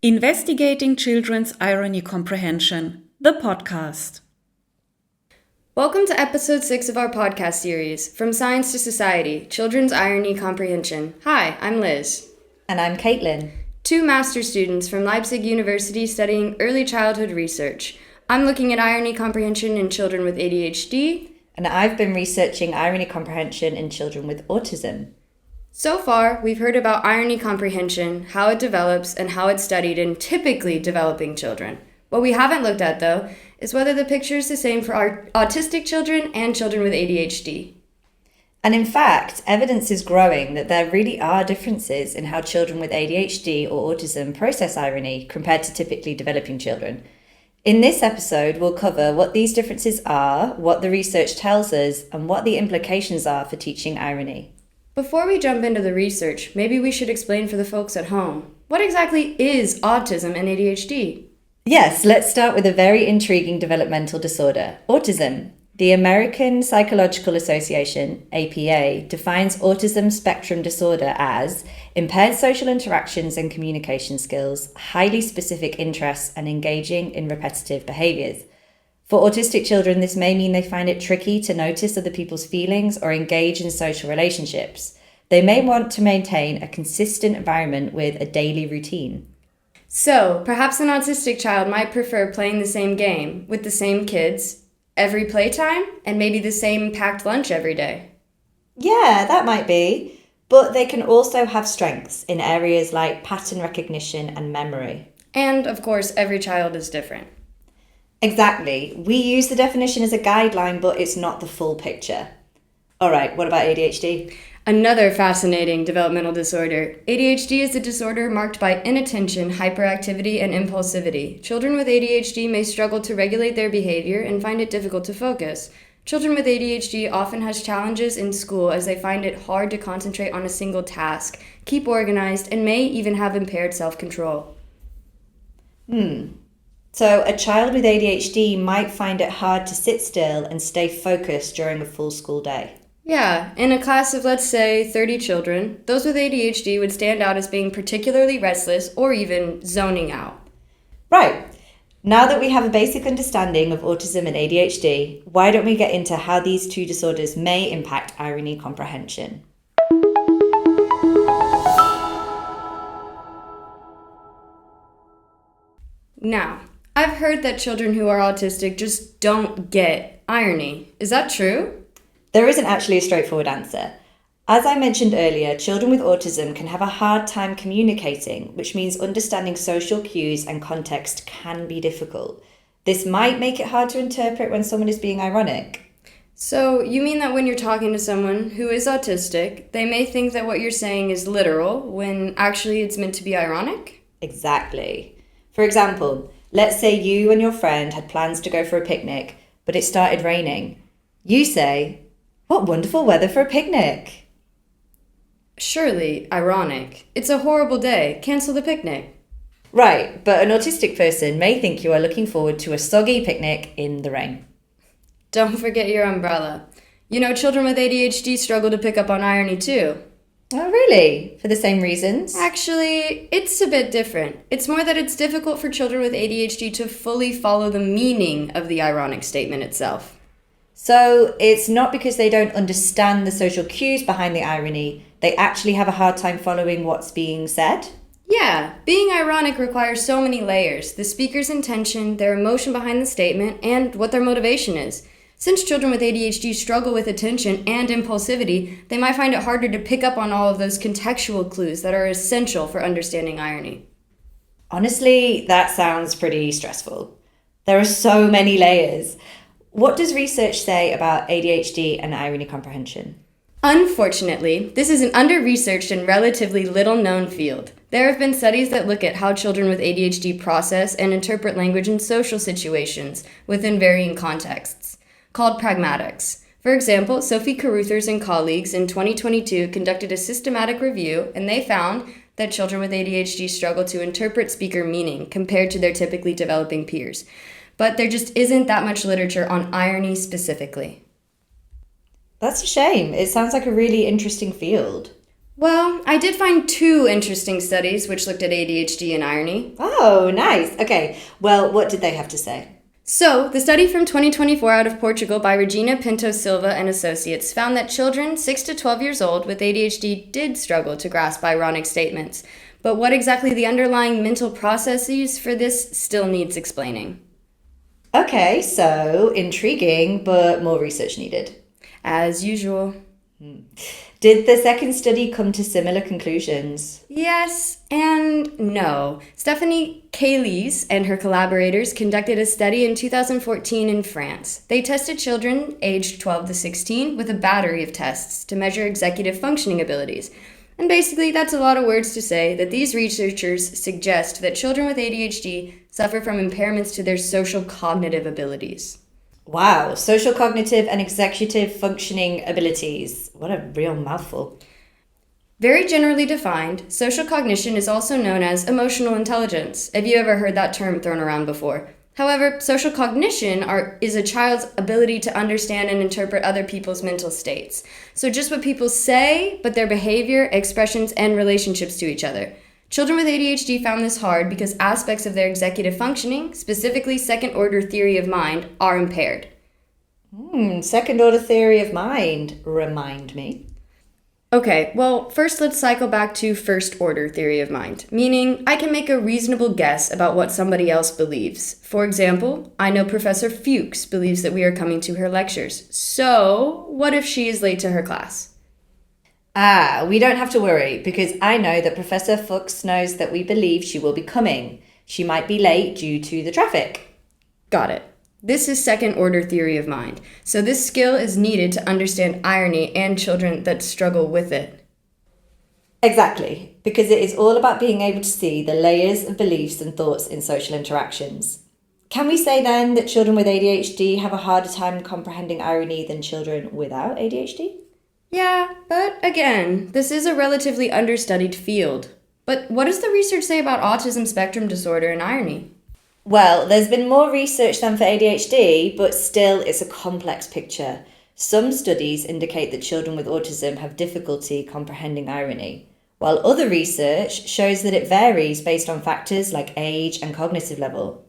Investigating Children's Irony Comprehension, the podcast. Welcome to episode 6 of our podcast series, From Science to Society, Children's Irony Comprehension. Hi, I'm Liz. And I'm Caitlin. Two master's students from Leipzig University studying early childhood research. I'm looking at irony comprehension in children with ADHD. And I've been researching irony comprehension in children with autism. So far, we've heard about irony comprehension, how it develops, and how it's studied in typically developing children. What we haven't looked at, though, is whether the picture is the same for our autistic children and children with ADHD. And in fact, evidence is growing that there really are differences in how children with ADHD or autism process irony compared to typically developing children. In this episode, we'll cover what these differences are, what the research tells us, and what the implications are for teaching irony. Before we jump into the research, maybe we should explain for the folks at home, what exactly is autism and ADHD? Yes, let's start with a very intriguing developmental disorder, autism. The American Psychological Association, APA, defines autism spectrum disorder as impaired social interactions and communication skills, highly specific interests, and engaging in repetitive behaviors. For autistic children, this may mean they find it tricky to notice other people's feelings or engage in social relationships. They may want to maintain a consistent environment with a daily routine. So, perhaps an autistic child might prefer playing the same game with the same kids every playtime and maybe the same packed lunch every day. Yeah, that might be. But they can also have strengths in areas like pattern recognition and memory. And, of course, every child is different. Exactly. We use the definition as a guideline, but it's not the full picture. All right, what about ADHD? Another fascinating developmental disorder. ADHD is a disorder marked by inattention, hyperactivity, and impulsivity. Children with ADHD may struggle to regulate their behavior and find it difficult to focus. Children with ADHD often has challenges in school as they find it hard to concentrate on a single task, keep organized, and may even have impaired self-control. So a child with ADHD might find it hard to sit still and stay focused during a full school day. Yeah, in a class of, let's say, 30 children, those with ADHD would stand out as being particularly restless or even zoning out. Right. Now that we have a basic understanding of autism and ADHD, why don't we get into how these two disorders may impact irony comprehension? Now, I've heard that children who are autistic just don't get irony. Is that true? There isn't actually a straightforward answer. As I mentioned earlier, children with autism can have a hard time communicating, which means understanding social cues and context can be difficult. This might make it hard to interpret when someone is being ironic. So, you mean that when you're talking to someone who is autistic, they may think that what you're saying is literal, when actually it's meant to be ironic? Exactly. For example, let's say you and your friend had plans to go for a picnic, but it started raining. You say, "What wonderful weather for a picnic." Surely, ironic. It's a horrible day. Cancel the picnic. Right, but an autistic person may think you are looking forward to a soggy picnic in the rain. Don't forget your umbrella. You know, children with ADHD struggle to pick up on irony too. Oh, really? For the same reasons? Actually, it's a bit different. It's more that it's difficult for children with ADHD to fully follow the meaning of the ironic statement itself. So it's not because they don't understand the social cues behind the irony, they actually have a hard time following what's being said? Yeah, being ironic requires so many layers. The speaker's intention, their emotion behind the statement, and what their motivation is. Since children with ADHD struggle with attention and impulsivity, they might find it harder to pick up on all of those contextual clues that are essential for understanding irony. Honestly, that sounds pretty stressful. There are so many layers. What does research say about ADHD and irony comprehension? Unfortunately, this is an under-researched and relatively little-known field. There have been studies that look at how children with ADHD process and interpret language in social situations within varying contexts, called pragmatics. For example, Sophie Carruthers and colleagues in 2022 conducted a systematic review, and they found that children with ADHD struggle to interpret speaker meaning compared to their typically developing peers. But there just isn't that much literature on irony specifically. That's a shame. It sounds like a really interesting field. Well, I did find 2 interesting studies which looked at ADHD and irony. Oh, nice. Okay, well, what did they have to say? So, the study from 2024 out of Portugal by Regina Pinto Silva and Associates found that children 6 to 12 years old with ADHD did struggle to grasp ironic statements. But what exactly the underlying mental processes for this still needs explaining. Okay, so intriguing, but more research needed. As usual. Did the second study come to similar conclusions? Yes and no. Stéphanie Caillies and her collaborators conducted a study in 2014 in France. They tested children aged 12 to 16 with a battery of tests to measure executive functioning abilities. And basically, that's a lot of words to say that these researchers suggest that children with ADHD suffer from impairments to their social cognitive abilities. Wow, social cognitive and executive functioning abilities. What a real mouthful. Very generally defined, social cognition is also known as emotional intelligence. Have you ever heard that term thrown around before? However, social cognition is a child's ability to understand and interpret other people's mental states. So just what people say, but their behavior, expressions, and relationships to each other. Children with ADHD found this hard because aspects of their executive functioning, specifically second-order theory of mind, are impaired. Second-order theory of mind. Remind me. Okay, well, first let's cycle back to first-order theory of mind, meaning I can make a reasonable guess about what somebody else believes. For example, I know Professor Fuchs believes that we are coming to her lectures. So, what if she is late to her class? We don't have to worry because I know that Professor Fuchs knows that we believe she will be coming. She might be late due to the traffic. Got it. This is second-order theory of mind. So this skill is needed to understand irony and children that struggle with it. Exactly, because it is all about being able to see the layers of beliefs and thoughts in social interactions. Can we say then that children with ADHD have a harder time comprehending irony than children without ADHD? Yeah, but again, this is a relatively understudied field. But what does the research say about autism spectrum disorder and irony? Well, there's been more research than for ADHD, but still it's a complex picture. Some studies indicate that children with autism have difficulty comprehending irony, while other research shows that it varies based on factors like age and cognitive level.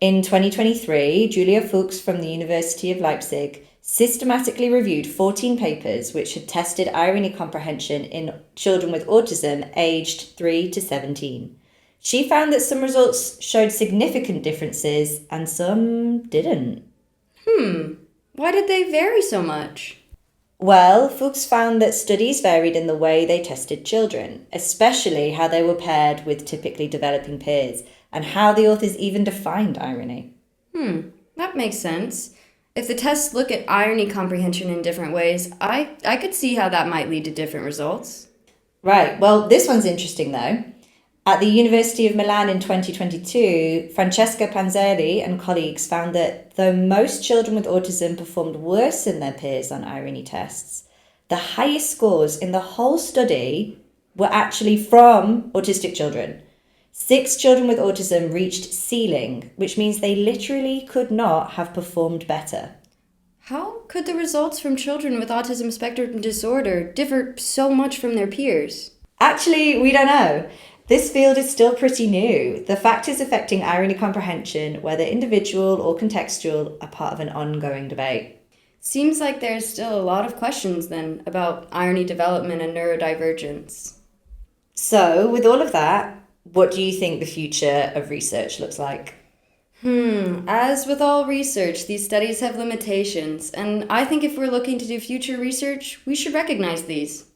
In 2023, Julia Fuchs from the University of Leipzig systematically reviewed 14 papers which had tested irony comprehension in children with autism aged 3 to 17. She found that some results showed significant differences and some didn't. Why did they vary so much? Well, Fuchs found that studies varied in the way they tested children, especially how they were paired with typically developing peers, and how the authors even defined irony. That makes sense. If the tests look at irony comprehension in different ways, I could see how that might lead to different results. Right, well, this one's interesting though. At the University of Milan in 2022, Francesca Panzelli and colleagues found that though most children with autism performed worse than their peers on irony tests, the highest scores in the whole study were actually from autistic children. 6 children with autism reached ceiling, which means they literally could not have performed better. How could the results from children with autism spectrum disorder differ so much from their peers? Actually, we don't know. This field is still pretty new. The factors affecting irony comprehension, whether individual or contextual, are part of an ongoing debate. Seems like there's still a lot of questions then about irony development and neurodivergence. So, with all of that, what do you think the future of research looks like? As with all research, these studies have limitations, and I think if we're looking to do future research, we should recognize these.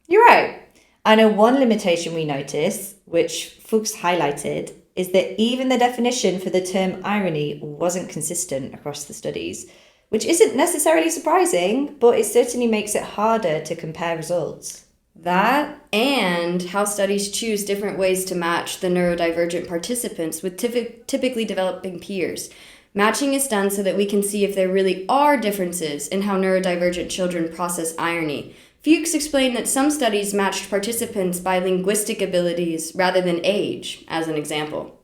You're right. I know one limitation we notice, which Fuchs highlighted, is that even the definition for the term irony wasn't consistent across the studies, which isn't necessarily surprising, but it certainly makes it harder to compare results. That and how studies choose different ways to match the neurodivergent participants with typically developing peers. Matching is done so that we can see if there really are differences in how neurodivergent children process irony. Fuchs explained that some studies matched participants by linguistic abilities rather than age, as an example.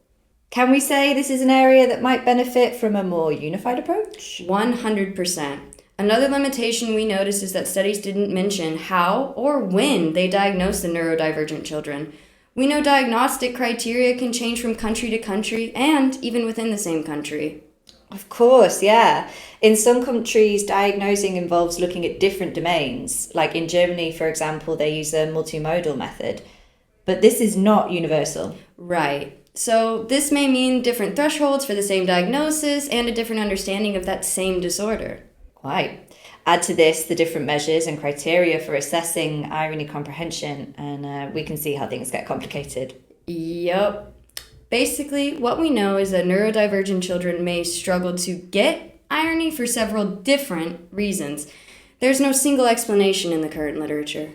Can we say this is an area that might benefit from a more unified approach? 100%. Another limitation we noticed is that studies didn't mention how or when they diagnosed the neurodivergent children. We know diagnostic criteria can change from country to country and even within the same country. Of course, yeah. In some countries, diagnosing involves looking at different domains. Like in Germany, for example, they use a multimodal method. But this is not universal. Right. So this may mean different thresholds for the same diagnosis and a different understanding of that same disorder. Quite. Add to this the different measures and criteria for assessing irony comprehension, and we can see how things get complicated. Yup. Basically, what we know is that neurodivergent children may struggle to get irony for several different reasons. There's no single explanation in the current literature.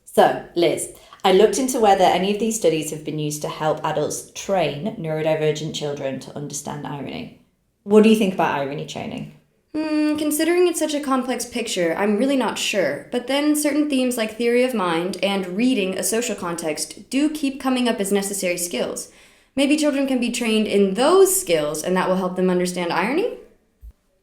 So, Liz, I looked into whether any of these studies have been used to help adults train neurodivergent children to understand irony. What do you think about irony training? Considering it's such a complex picture, I'm really not sure. But then certain themes like theory of mind and reading a social context do keep coming up as necessary skills. Maybe children can be trained in those skills and that will help them understand irony?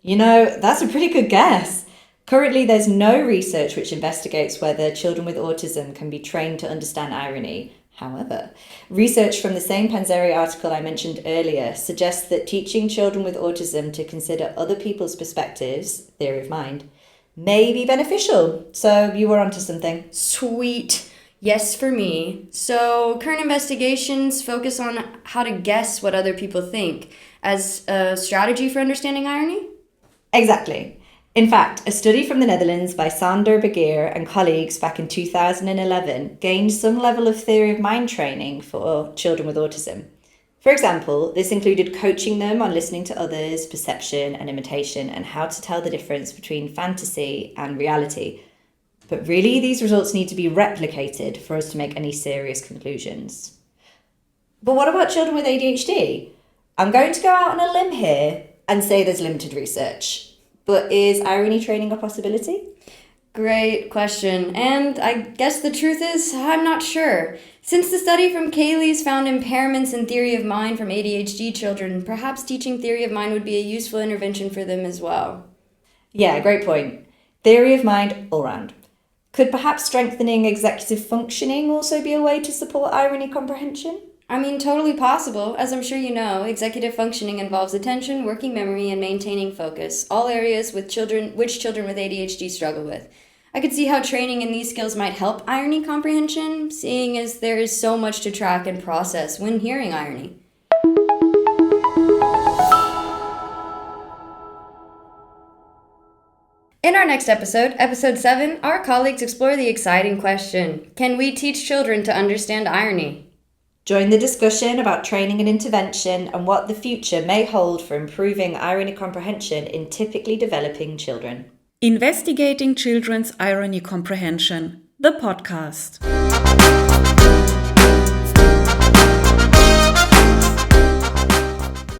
You know, that's a pretty good guess. Currently, there's no research which investigates whether children with autism can be trained to understand irony. However, research from the same Panzeri article I mentioned earlier suggests that teaching children with autism to consider other people's perspectives, theory of mind, may be beneficial. So you were onto something. Sweet. Yes for me. So current investigations focus on how to guess what other people think as a strategy for understanding irony? Exactly. In fact, a study from the Netherlands by Sander Begeer and colleagues back in 2011 gained some level of theory of mind training for children with autism. For example, this included coaching them on listening to others, perception and imitation, and how to tell the difference between fantasy and reality. But really, these results need to be replicated for us to make any serious conclusions. But what about children with ADHD? I'm going to go out on a limb here and say there's limited research. But is irony training a possibility? Great question. And I guess the truth is, I'm not sure. Since the study from Caillies found impairments in theory of mind from ADHD children, perhaps teaching theory of mind would be a useful intervention for them as well. Yeah, great point. Theory of mind all round. Could perhaps strengthening executive functioning also be a way to support irony comprehension? I mean, totally possible. As I'm sure you know, executive functioning involves attention, working memory, and maintaining focus, all areas which children with ADHD struggle with. I could see how training in these skills might help irony comprehension, seeing as there is so much to track and process when hearing irony. In our next episode, episode 7, our colleagues explore the exciting question, can we teach children to understand irony? Join the discussion about training and intervention and what the future may hold for improving irony comprehension in typically developing children. Investigating Children's Irony Comprehension, the podcast.